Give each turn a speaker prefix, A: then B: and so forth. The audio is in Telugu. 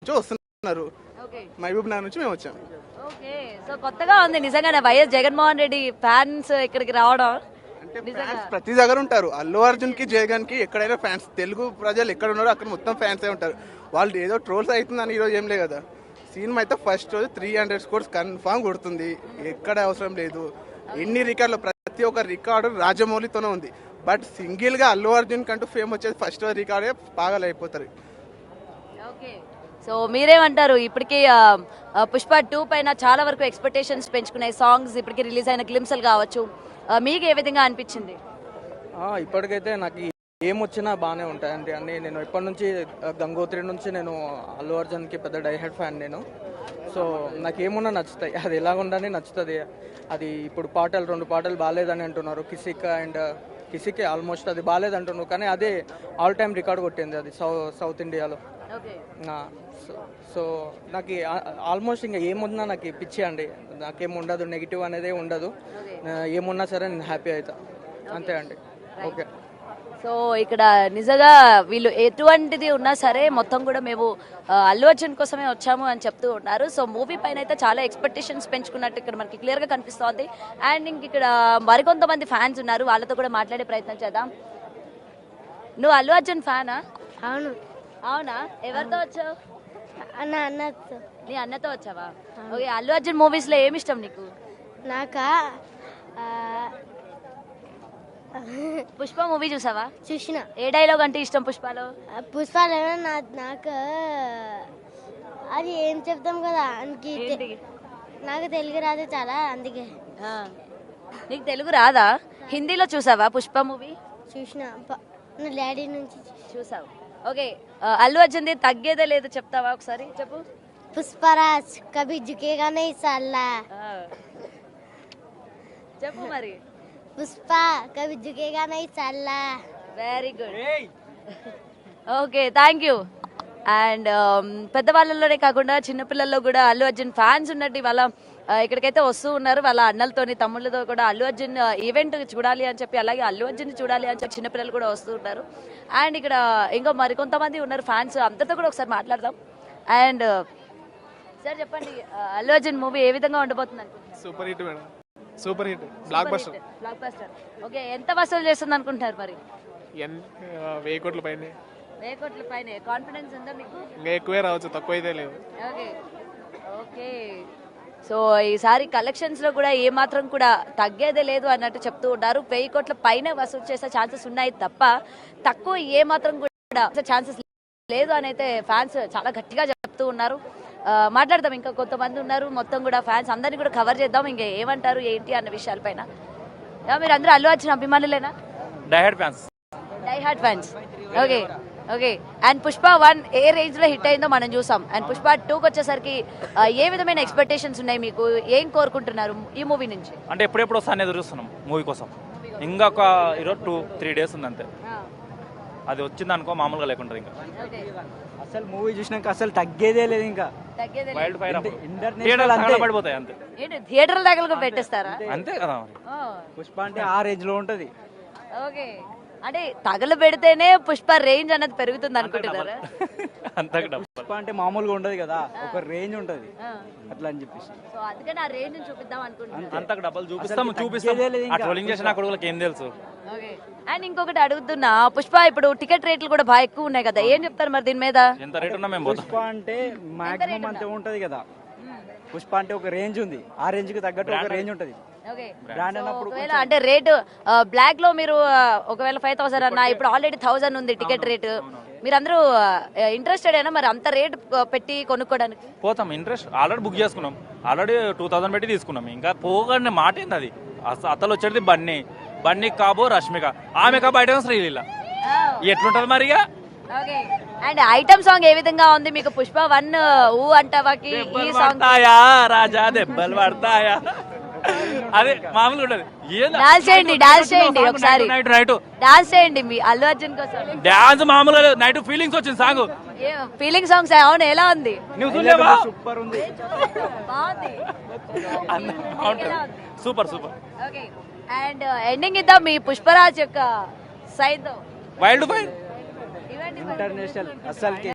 A: నుంచో వస్తున్నారు, మహబూబ్ నగర్ నుంచి మేము వచ్చాం.
B: ఓకే, సో కొత్తగా ఉంది నిజంగానే వైఎస్ జగన్మోహన్ రెడ్డి ఫ్యాన్స్ ఇక్కడికి రావడం.
A: అంటే ఫ్యాన్స్ ప్రతి దగ్గర ఉంటారు. అల్లు అర్జున్ కి జగన్ కి ఎక్కడైనా ఫ్యాన్స్, తెలుగు ప్రజలు ఎక్కడ ఉన్నారో అక్కడ మొత్తం ఫ్యాన్సే ఉంటారు. వాళ్ళు ఏదో ట్రోల్స్ అవుతుందని ఈరోజు ఏం లేదు కదా. సినిమా అయితే ఫస్ట్ రోజు 300 crores కన్ఫామ్ కొడుతుంది, ఎక్కడ అవసరం లేదు. ఎన్ని రికార్డులు, ప్రతి ఒక్క రికార్డు రాజమౌళితోనే ఉంది. బట్ సింగిల్ గా అల్లు అర్జున్ కంటూ ఫేమ్ వచ్చేది ఫస్ట్ రోజు రికార్డే పాగలైపోతారు.
B: ఓకే, సో మీరేమంటారు? ఇప్పటికీ పుష్ప 2 పైన చాలా వరకు ఎక్స్పెక్టేషన్స్ పెంచుకున్నాయి. సాంగ్స్ ఇప్పటికీ రిలీజ్ అయిన గ్లిమ్స్లు కావచ్చు, మీకు ఏ విధంగా అనిపించింది?
C: ఇప్పటికైతే నాకు ఏమొచ్చినా బాగానే ఉంటాయండి అన్ని. నేను ఇప్పటి నుంచి గంగోత్రి నుంచి నేను అల్లు అర్జున్కి పెద్ద డైహెడ్ ఫ్యాన్ నేను. సో నాకు ఏమున్నా నచ్చుతాయి, అది ఎలా ఉండని నచ్చుతుంది. అది ఇప్పుడు పాటలు 2 పాటలు బాగాలేదని అంటున్నారు, కిసికే ఆల్మోస్ట్ అది బాగాలేదంటున్నారు, కానీ అదే ఆల్ టైమ్ రికార్డ్ కొట్టింది అది సౌత్ ఇండియాలో. సో నాకు ఆల్మోస్ట్ ఇంకా ఏమున్నా నాకు పిచ్చి అండి, నాకేం ఉండదు, నెగిటివ్ అనేది ఉండదు. ఏమున్నా సరే నేను హ్యాపీ అవుతా, అంతే అండి. ఓకే,
B: సో ఇక్కడ నిజంగా వీళ్ళు ఎటువంటిది ఉన్నా సరే మొత్తం కూడా మేము అల్లు అర్జున్ కోసమే వచ్చాము అని చెప్తూ ఉన్నారు. సో మూవీ పైన అయితే చాలా ఎక్స్పెక్టేషన్స్ పెంచుకున్నట్టు ఇక్కడ మనకి క్లియర్గా కనిపిస్తోంది. అండ్ ఇంక ఇక్కడ మరికొంతమంది ఫ్యాన్స్ ఉన్నారు, వాళ్ళతో కూడా మాట్లాడే ప్రయత్నం చేద్దాం. నువ్వు అల్లు అర్జున్ ఫ్యానా?
D: అవును.
B: అవునా, ఎవరితో వచ్చావు?
D: అన్నతో.
B: నీ అన్నతో వచ్చావా? ఓకే, అల్లు అర్జున్ మూవీస్ లో ఏమి ఇష్టం నీకు?
D: నాకా
B: పుష్ప మూవీ చూసావా?
D: చూసిన.
B: ఏ డైలాగ్ అంటే ఇష్టం పుష్పలో?
D: పుష్పాలు నాకు అది ఏం చెప్తాం కదా, నాకు తెలుగు రాదు చాలా, అందుకే.
B: నీకు తెలుగు రాదా? హిందీలో చూసావా పుష్ప మూవీ?
D: చూసిన, నా డాడీ నుంచి
B: చూసావు. ఓకే, అల్లు అర్జున్ తగ్గేదే లేదు చెప్తావా ఒకసారి? చెప్పు.
D: పుష్పరాజ్ కభీ జుకేగా నహీ సాలా.
B: చెప్పు మరి.
D: పుష్ప కభీ జుకేగా నహీ సాలా.
B: Very good. Okay, thank you. And పెద్దవాళ్ళలోనే కాకుండా చిన్నపిల్లల్లో కూడా అల్లు అర్జున్ ఫ్యాన్స్ ఉన్నట్టు ఇవాళ ఇక్కడికైతే వస్తూ ఉన్నారు. వాళ్ళ అన్నలతోని తమ్ముళ్ళతో కూడా అల్లు అర్జున్ ఈవెంట్ చూడాలి అని చెప్పి, అలాగే అల్లు అర్జున్ చూడాలి అని చెప్పి చిన్నపిల్లలు కూడా వస్తూ ఉంటారు. అండ్ ఇక్కడ ఇంకా మరికొంతమంది ఉన్నారు ఫ్యాన్స్, అందరితో కూడా ఒకసారి మాట్లాడదాం. అండ్ సార్ చెప్పండి, అల్లు అర్జున్ మూవీ ఏ విధంగా ఉండబోతుంది అనుకుంటున్నారు?
E: Super hit madam, super hit, block buster.
B: Okay, ఎంత వసూలు చేస్తుంది అనుకుంటున్నారు మరి?
E: 1000 కోట్ల పైన.
B: 1000 కోట్ల పైన కాన్ఫిడెన్స్ ఉందా మీకు?
E: ఇంకా ఎక్కువే రావచ్చు, తక్కువ అయితే లేదు.
B: ఓకే ఓకే, సో ఈసారి కలెక్షన్స్ లో కూడా ఏ మాత్రం కూడా తగ్గేదే లేదు అన్నట్టు చెప్తూ ఉన్నారు. 1000 కోట్ల పైన వసూలు చేసే ఛాన్సెస్ ఉన్నాయి తప్ప తక్కువ ఏ మాత్రం కూడా ఛాన్సెస్ లేదు అని అయితే ఫ్యాన్స్ చాలా గట్టిగా చెప్తూ ఉన్నారు. మాట్లాడదాం, ఇంకా కొంతమంది ఉన్నారు, మొత్తం కూడా ఫ్యాన్స్ అందరినీ కూడా కవర్ చేద్దాం. ఇంకా ఏమంటారు ఏంటి అన్న విషయాలపైన. మీరు అందరూ అల్లు అర్జున్ అభిమానులేనా? Die hard fans. Okay okay, and Pushpa 1 ఏ రేంజ్ లో హిట్ అయిందో మనం చూసాం. అండ్ పుష్ప 2కి వచ్చేసరికి ఏ విధమైన ఎక్స్పెక్టేషన్స్ ఉన్నాయి మీకు? ఏం కోరుకుంటున్నారు ఈ మూవీ నుంచి?
F: అంటే ఎప్పుడెప్పుడు వస్తాను ఎదురు చూస్తున్నాం మూవీ కోసం. ఇంకొక 2-3 days ఉంది అంతే. అది వచ్చింది అనుకో మామూలుగా లేకుండా ఇంకా
C: అసలు మూవీ చూసినాక అసలు తగ్గేదే లేదు. ఇంకా
F: వైల్డ్ ఫైర్ పడిపోతాయి అంతే.
B: థియేటర్ దగ్గర పెట్టేస్తారా?
F: అంతే కదా,
C: పుష్ప అంటే ఆ రేంజ్ లో ఉంటది.
B: ఓకే, అంటే తగలు పెడితేనే పుష్ప రేంజ్ అన్నది పెరుగుతుంది అనుకుంటున్నారా?
C: పుష్ప అంటే మామూలుగా ఉండదు కదా, ఒక రేంజ్ ఉంటది అట్లా అని చెప్పేసి.
B: సో అందుకని ఆ రేంజ్ చూపిద్దాం అనుకుంటున్నాను.
F: అంతకు డబ్బులు చూపిస్తాం. ట్రోలింగ్ చేసిన కొడుకులకు ఏం తెలుసు.
B: ఓకే, అండ్ ఇంకొకటి అడుగుతున్నా, పుష్ప ఇప్పుడు టికెట్ రేట్లు కూడా బాగా ఎక్కువ ఉన్నాయి కదా, ఏం చెప్తారు మరి దీని మీద?
F: ఎంత రేట్ ఉన్నా మేము
C: పుష్ప అంటే మాక్సిమం అంతే ఉంటది కదా. పుష్ప అంటే ఒక రేంజ్ ఉంది, ఆ రేంజ్ కి తగ్గట్టు ఒక రేంజ్ ఉంటది.
B: అంటే రేటు బ్లాక్ లో మీరు ఒకవేళ 5000 అన్నా, ఇప్పుడు ఆల్రెడీ 1000 ఉంది టికెట్ రేటు. మీరందరూ ఇంట్రెస్టెడ్ అయినా మరి అంత రేట్ పెట్టి కొనుక్కోవడానికి?
F: పోతాం, ఇంట్రెస్ట్ ఆల్రెడీ బుక్ చేసుకున్నాం, ఆల్రెడీ 2000 పెట్టి తీసుకున్నాం. ఇంకా పోగానే మాట ఏంది అది. అతలు వచ్చేది బన్నీ కాబో రష్మిక, ఆమె కాబో ఐటమ్ శ్రీలీల, ఎట్లుంటది మరిగా?
B: అండ్ ఐటమ్ సాంగ్ ఏ విధంగా ఉంది మీకు? పుష్ప 1 ఊ అంటావాకి ఈ సాంగ్
F: రాజా దెబ్బలు పడతాయా, అదే మామూలుగా ఉండదు.
B: డాన్స్ చేయండి ఒకసారి, డాన్స్ చేయండి మీ అల్లు అర్జున్ కోసం.
F: డాన్స్ మామూలుగా నైట్ ఫీలింగ్స్ వచ్చింది సాంగ్.
B: ఫీలింగ్ సాంగ్స్ అవును, ఎలా ఉంది?
C: సూపర్ ఉంది,
F: సూపర్.
B: ఓకే, అండ్ ఎండింగ్ ఇద్దాం మీ పుష్పరాజ్ యొక్క సైడ్
F: వైల్డ్ ఫైర్
C: ఇంటర్నేషనల్ అసలు